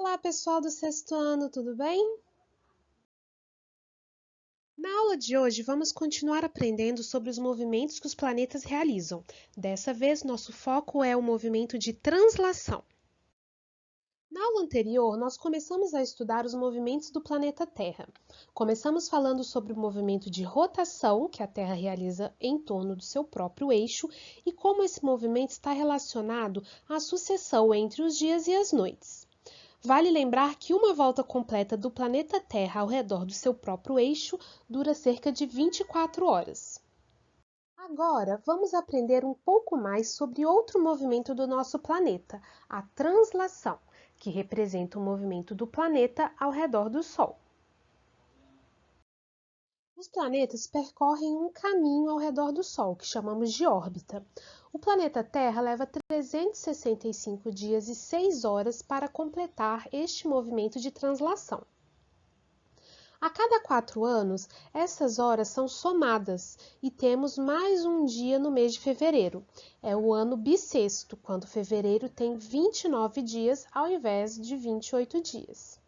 Olá, pessoal do sexto ano, tudo bem? Na aula de hoje, vamos continuar aprendendo sobre os movimentos que os planetas realizam. Dessa vez, nosso foco é o movimento de translação. Na aula anterior, nós começamos a estudar os movimentos do planeta Terra. Começamos falando sobre o movimento de rotação que a Terra realiza em torno do seu próprio eixo e como esse movimento está relacionado à sucessão entre os dias e as noites. Vale lembrar que uma volta completa do planeta Terra ao redor do seu próprio eixo dura cerca de 24 horas. Agora, vamos aprender um pouco mais sobre outro movimento do nosso planeta, a translação, que representa o movimento do planeta ao redor do Sol. Os planetas percorrem um caminho ao redor do Sol, que chamamos de órbita. O planeta Terra leva 365 dias e 6 horas para completar este movimento de translação. A cada 4 anos, essas horas são somadas e temos mais um dia no mês de fevereiro. É o ano bissexto, quando fevereiro tem 29 dias ao invés de 28 dias.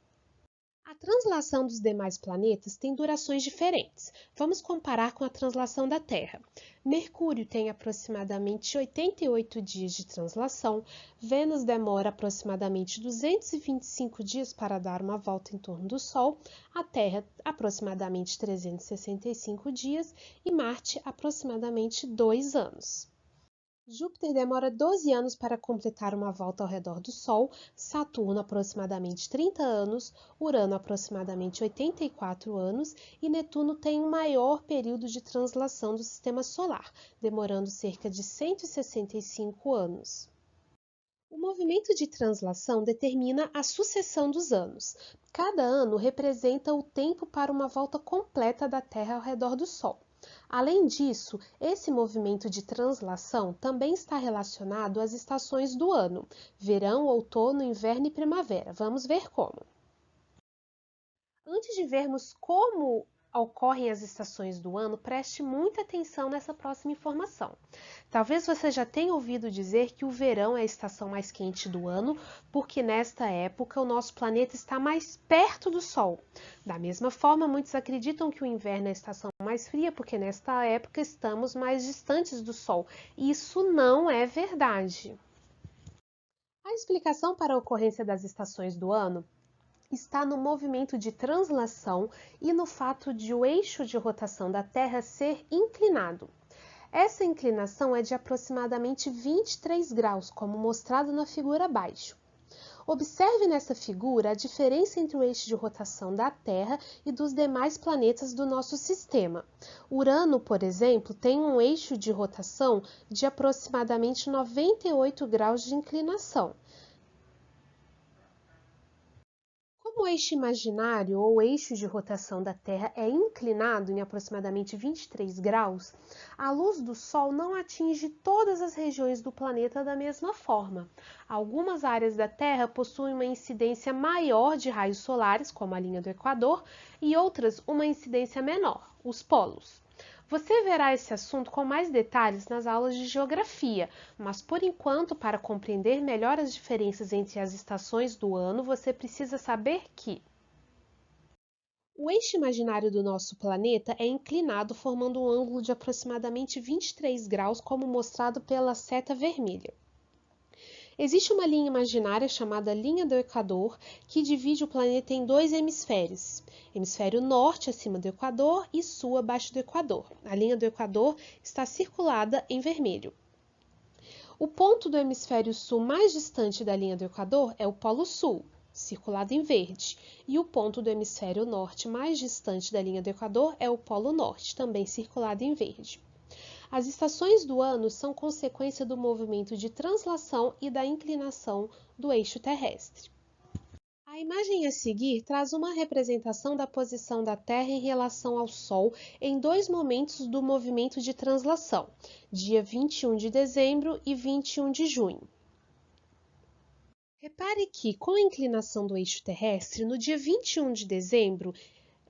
A translação dos demais planetas tem durações diferentes. Vamos comparar com a translação da Terra. Mercúrio tem aproximadamente 88 dias de translação, Vênus demora aproximadamente 225 dias para dar uma volta em torno do Sol, a Terra aproximadamente 365 dias e Marte aproximadamente 2 anos. Júpiter demora 12 anos para completar uma volta ao redor do Sol, Saturno aproximadamente 30 anos, Urano aproximadamente 84 anos e Netuno tem um maior período de translação do sistema solar, demorando cerca de 165 anos. O movimento de translação determina a sucessão dos anos. Cada ano representa o tempo para uma volta completa da Terra ao redor do Sol. Além disso, esse movimento de translação também está relacionado às estações do ano: verão, outono, inverno e primavera. Vamos ver como. Antes de vermos como ocorrem as estações do ano, preste muita atenção nessa próxima informação. Talvez você já tenha ouvido dizer que o verão é a estação mais quente do ano, porque nesta época o nosso planeta está mais perto do Sol. Da mesma forma, muitos acreditam que o inverno é a estação mais fria, porque nesta época estamos mais distantes do Sol. Isso não é verdade. A explicação para a ocorrência das estações do ano está no movimento de translação e no fato de o eixo de rotação da Terra ser inclinado. Essa inclinação é de aproximadamente 23 graus, como mostrado na figura abaixo. Observe nessa figura a diferença entre o eixo de rotação da Terra e dos demais planetas do nosso sistema. Urano, por exemplo, tem um eixo de rotação de aproximadamente 98 graus de inclinação. Como o eixo imaginário ou eixo de rotação da Terra é inclinado em aproximadamente 23 graus, a luz do Sol não atinge todas as regiões do planeta da mesma forma. Algumas áreas da Terra possuem uma incidência maior de raios solares, como a linha do Equador, e outras uma incidência menor, os polos. Você verá esse assunto com mais detalhes nas aulas de geografia, mas por enquanto, para compreender melhor as diferenças entre as estações do ano, você precisa saber que o eixo imaginário do nosso planeta é inclinado, formando um ângulo de aproximadamente 23 graus, como mostrado pela seta vermelha. Existe uma linha imaginária chamada linha do Equador, que divide o planeta em dois hemisférios: hemisfério norte acima do Equador e sul abaixo do Equador. A linha do Equador está circulada em vermelho. O ponto do hemisfério sul mais distante da linha do Equador é o Polo Sul, circulado em verde, e o ponto do hemisfério norte mais distante da linha do Equador é o Polo Norte, também circulado em verde. As estações do ano são consequência do movimento de translação e da inclinação do eixo terrestre. A imagem a seguir traz uma representação da posição da Terra em relação ao Sol em dois momentos do movimento de translação, dia 21 de dezembro e 21 de junho. Repare que, com a inclinação do eixo terrestre, no dia 21 de dezembro,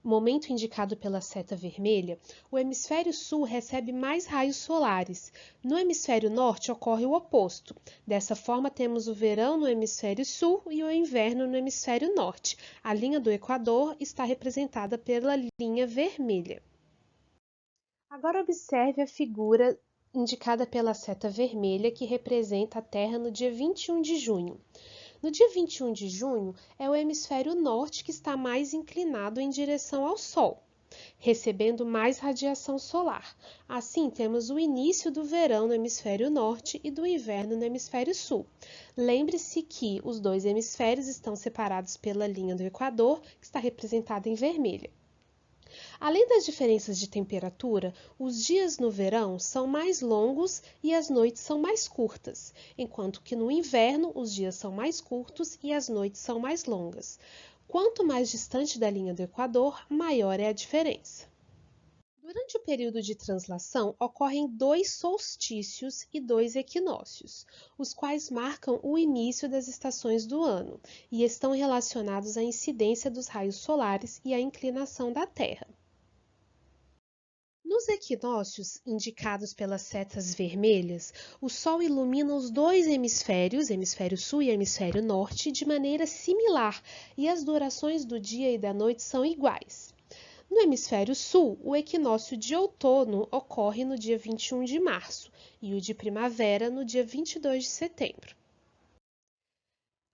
momento indicado pela seta vermelha, o hemisfério sul recebe mais raios solares. No hemisfério norte ocorre o oposto. Dessa forma, temos o verão no hemisfério sul e o inverno no hemisfério norte. A linha do Equador está representada pela linha vermelha. Agora observe a figura indicada pela seta vermelha que representa a Terra no dia 21 de junho. No dia 21 de junho, é o hemisfério norte que está mais inclinado em direção ao Sol, recebendo mais radiação solar. Assim, temos o início do verão no hemisfério norte e do inverno no hemisfério sul. Lembre-se que os dois hemisférios estão separados pela linha do Equador, que está representada em vermelho. Além das diferenças de temperatura, os dias no verão são mais longos e as noites são mais curtas, enquanto que no inverno os dias são mais curtos e as noites são mais longas. Quanto mais distante da linha do Equador, maior é a diferença. Durante o período de translação, ocorrem 2 solstícios e 2 equinócios, os quais marcam o início das estações do ano e estão relacionados à incidência dos raios solares e à inclinação da Terra. Nos equinócios, indicados pelas setas vermelhas, o Sol ilumina os dois hemisférios, hemisfério sul e hemisfério norte, de maneira similar, e as durações do dia e da noite são iguais. No hemisfério sul, o equinócio de outono ocorre no dia 21 de março e o de primavera no dia 22 de setembro.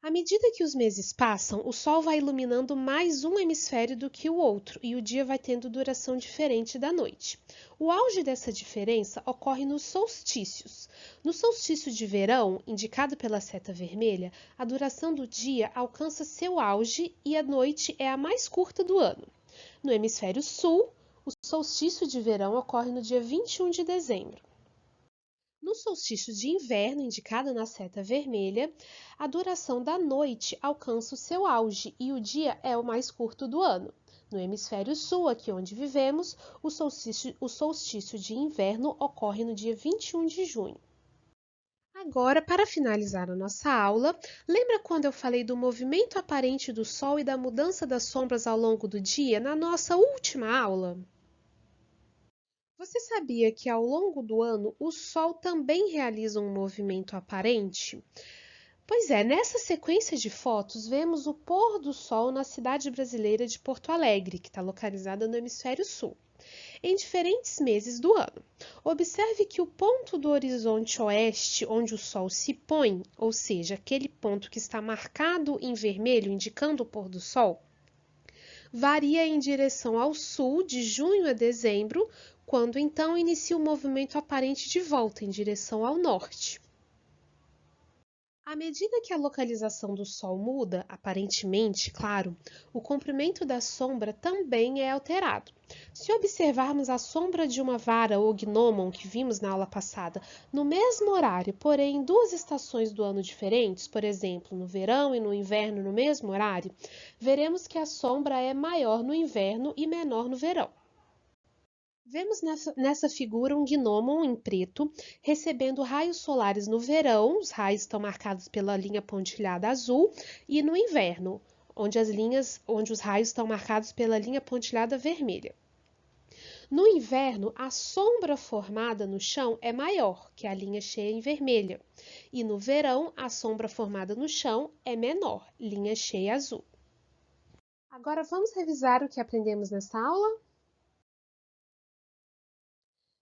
À medida que os meses passam, o Sol vai iluminando mais um hemisfério do que o outro e o dia vai tendo duração diferente da noite. O auge dessa diferença ocorre nos solstícios. No solstício de verão, indicado pela seta vermelha, a duração do dia alcança seu auge e a noite é a mais curta do ano. No hemisfério sul, o solstício de verão ocorre no dia 21 de dezembro. No solstício de inverno, indicado na seta vermelha, a duração da noite alcança o seu auge e o dia é o mais curto do ano. No hemisfério sul, aqui onde vivemos, o solstício de inverno ocorre no dia 21 de junho. Agora, para finalizar a nossa aula, lembra quando eu falei do movimento aparente do Sol e da mudança das sombras ao longo do dia na nossa última aula? Você sabia que ao longo do ano o Sol também realiza um movimento aparente? Pois é, nessa sequência de fotos vemos o pôr do Sol na cidade brasileira de Porto Alegre, que está localizada no hemisfério sul, em diferentes meses do ano. Observe que o ponto do horizonte oeste, onde o Sol se põe, ou seja, aquele ponto que está marcado em vermelho, indicando o pôr do Sol, varia em direção ao sul de junho a dezembro, quando então inicia o movimento aparente de volta em direção ao norte. À medida que a localização do Sol muda, aparentemente, claro, o comprimento da sombra também é alterado. Se observarmos a sombra de uma vara ou gnomon que vimos na aula passada, no mesmo horário, porém em duas estações do ano diferentes, por exemplo, no verão e no inverno no mesmo horário, veremos que a sombra é maior no inverno e menor no verão. Vemos nessa figura um gnomon em preto recebendo raios solares no verão, os raios estão marcados pela linha pontilhada azul, e no inverno, onde os raios estão marcados pela linha pontilhada vermelha. No inverno, a sombra formada no chão é maior, que a linha cheia em vermelha, e no verão, a sombra formada no chão é menor, linha cheia azul. Agora vamos revisar o que aprendemos nesta aula?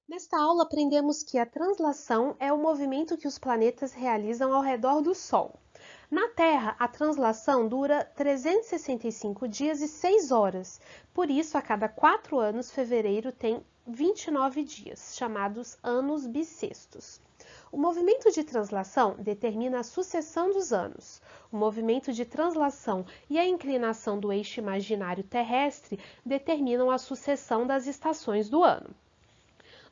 Nesta aula, aprendemos que a translação é o movimento que os planetas realizam ao redor do Sol. Na Terra, a translação dura 365 dias e 6 horas. Por isso, a cada 4 anos, fevereiro tem 29 dias, chamados anos bissextos. O movimento de translação determina a sucessão dos anos. O movimento de translação e a inclinação do eixo imaginário terrestre determinam a sucessão das estações do ano.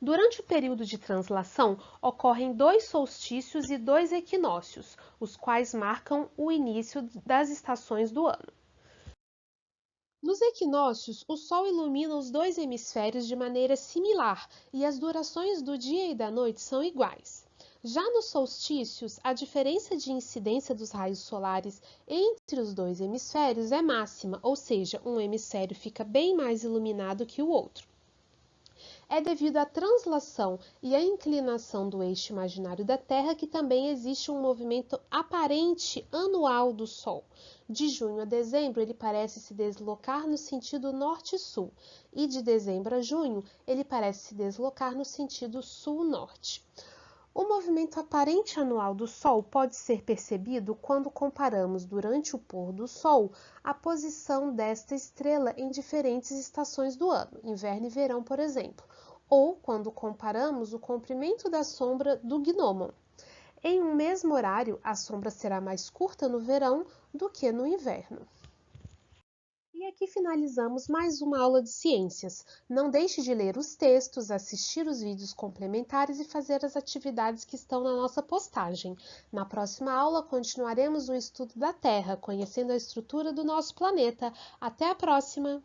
Durante o período de translação, ocorrem 2 solstícios e 2 equinócios, os quais marcam o início das estações do ano. Nos equinócios, o Sol ilumina os dois hemisférios de maneira similar e as durações do dia e da noite são iguais. Já nos solstícios, a diferença de incidência dos raios solares entre os dois hemisférios é máxima, ou seja, um hemisfério fica bem mais iluminado que o outro. É devido à translação e à inclinação do eixo imaginário da Terra que também existe um movimento aparente anual do Sol. De junho a dezembro, ele parece se deslocar no sentido norte-sul, e de dezembro a junho, ele parece se deslocar no sentido sul-norte. O movimento aparente anual do Sol pode ser percebido quando comparamos durante o pôr do Sol a posição desta estrela em diferentes estações do ano, inverno e verão, por exemplo, ou quando comparamos o comprimento da sombra do gnomon. Em um mesmo horário, a sombra será mais curta no verão do que no inverno. E aqui finalizamos mais uma aula de ciências. Não deixe de ler os textos, assistir os vídeos complementares e fazer as atividades que estão na nossa postagem. Na próxima aula, continuaremos o estudo da Terra, conhecendo a estrutura do nosso planeta. Até a próxima!